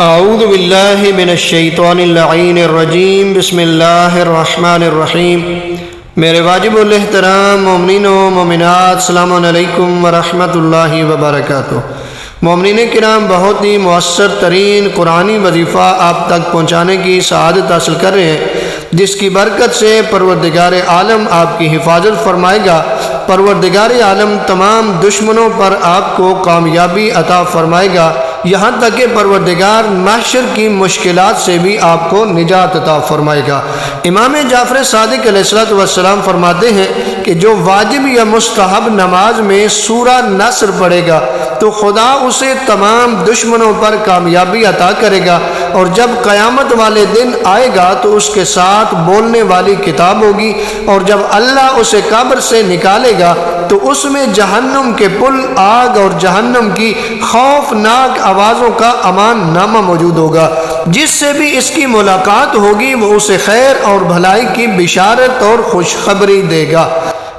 اعوذ باللہ من الشیطان اللعین الرجیم بسم اللہ الرحمن الرحیم۔ میرے واجب الاحترام مومنین و مومنات، السلام علیکم ورحمۃ اللہ وبرکاتہ۔ مومنین کرام، بہت ہی مؤثر ترین قرآنی وظیفہ آپ تک پہنچانے کی سعادت حاصل کر رہے ہیں، جس کی برکت سے پروردگار عالم آپ کی حفاظت فرمائے گا۔ پروردگار عالم تمام دشمنوں پر آپ کو کامیابی عطا فرمائے گا، یہاں تک کہ پروردگار محشر کی مشکلات سے بھی آپ کو نجات عطا فرمائے گا۔ امام جعفر صادق علیہ السلام فرماتے ہیں کہ جو واجب یا مستحب نماز میں سورہ نصر پڑھے گا تو خدا اسے تمام دشمنوں پر کامیابی عطا کرے گا، اور جب قیامت والے دن آئے گا تو اس کے ساتھ بولنے والی کتاب ہوگی، اور جب اللہ اسے قبر سے نکالے گا تو اس میں جہنم کے پل، آگ اور جہنم کی خوفناک آوازوں کا امان نامہ موجود ہوگا۔ جس سے بھی اس کی ملاقات ہوگی وہ اسے خیر اور بھلائی کی بشارت اور خوشخبری دے گا۔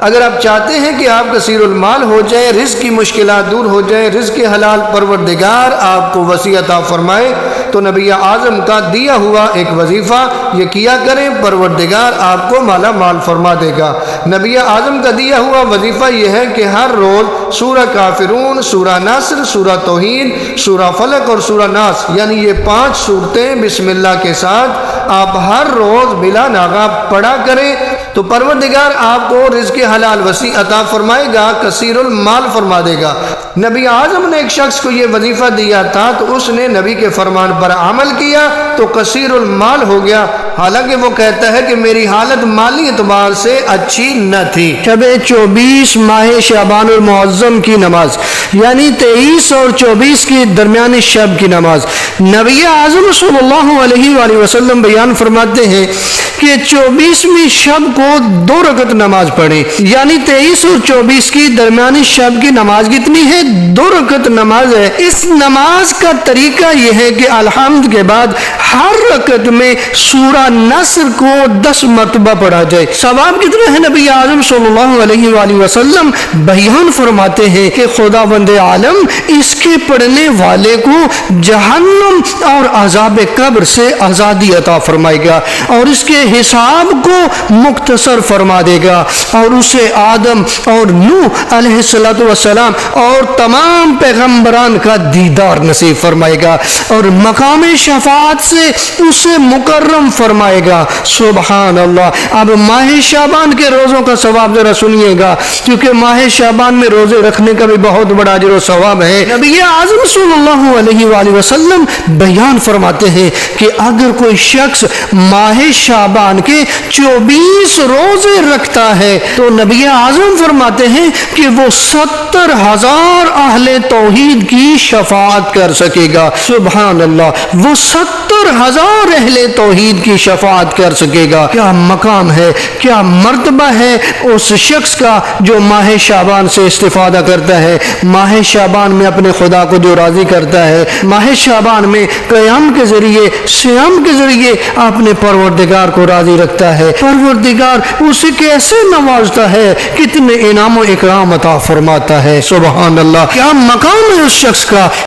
اگر آپ چاہتے ہیں کہ آپ کثیر المال ہو جائے، رزق کی مشکلات دور ہو جائیں، رزق حلال پروردگار آپ کو وسیع عطا فرمائے، تو نبی اعظم کا دیا ہوا ایک وظیفہ یہ کیا کریں، پروردگار آپ کو مالا مال فرما دے گا۔ نبی اعظم کا دیا ہوا وظیفہ یہ ہے کہ ہر روز سورہ کافرون، سورہ نصر، سورہ توحید، سورہ فلق اور سورہ ناس، یعنی یہ 5 سورتیں بسم اللہ کے ساتھ آپ ہر روز بلا ناغہ پڑھا کریں، تو پروردگار آپ کو رزق حلال وسیع عطا فرمائے گا، کثیر المال فرما دے گا۔ نبی اعظم نے ایک شخص کو یہ وظیفہ دیا تھا تو اس نے نبی کے فرمان پر عمل کیا تو کثیر المال ہو گیا، حالانکہ وہ کہتا ہے کہ میری حالت مالی اعتبار سے اچھی نہ تھی۔ شب 24 ماہ شعبان المعظم کی نماز، یعنی 23 اور 24 کی درمیانی شب کی نماز، نبی اعظم صلی اللہ علیہ وآلہ وسلم بیان فرماتے ہیں کہ 24ویں شب کو 2 رکعت نماز پڑھیں، یعنی 23 اور 24 کی درمیانی شب کی نماز کتنی ہے؟ 2 رکعت نماز ہے۔ اس نماز کا طریقہ یہ ہے کہ الحمد کے بعد ہر رکعت میں سورہ نصر کو 10 مرتبہ پڑھا جائے۔ ثواب کتنا ہے؟ نبی اعظم صلی اللہ علیہ وآلہ وسلم بیان فرماتے ہیں کہ خداوند عالم اس کے پڑھنے والے کو جہنم اور عذاب قبر سے آزادی عطا فرمائے گا، اور اس کے حساب کو مختصر فرما دے گا، اور اسے آدم اور نوح علیہ السلام اور تمام پیغمبران کا دیدار نصیب فرمائے گا، اور مقام شفاعت سے اسے مکرم فرمائے گا۔ سبحان اللہ۔ اب ماہ شعبان کے روزوں کا ثواب ذرا سنیے گا، کیونکہ ماہ شعبان میں روزے رکھنے کا بھی بہت بڑا اجر و ثواب ہے۔ نبی اعظم صلی اللہ علیہ وآلہ وسلم بیان فرماتے ہیں کہ اگر کوئی شخص ماہ شعبان کے 24 روزے رکھتا ہے تو نبی اعظم فرماتے ہیں کہ وہ 70,000 اہل توحید کی شفاعت کر سکے گا۔ سبحان اللہ، وہ 70,000 اہل توحید کی شفاعت کر سکے گا۔ کیا مقام ہے، کیا مرتبہ ہے اس شخص کا جو ماہ شعبان سے استفادہ کرتا ہے، ماہ شعبان میں اپنے خدا کو جو راضی کرتا ہے، ماہ شعبان میں قیام کے ذریعے، صیام کے ذریعے اپنے پروردگار کو راضی رکھتا ہے۔ پروردگار اسے کیسے نوازتا ہے، کتنے انعام و اکرام عطا فرماتا ہے۔ سبحان اللہ، کیا مقام ہے اس شخص کا۔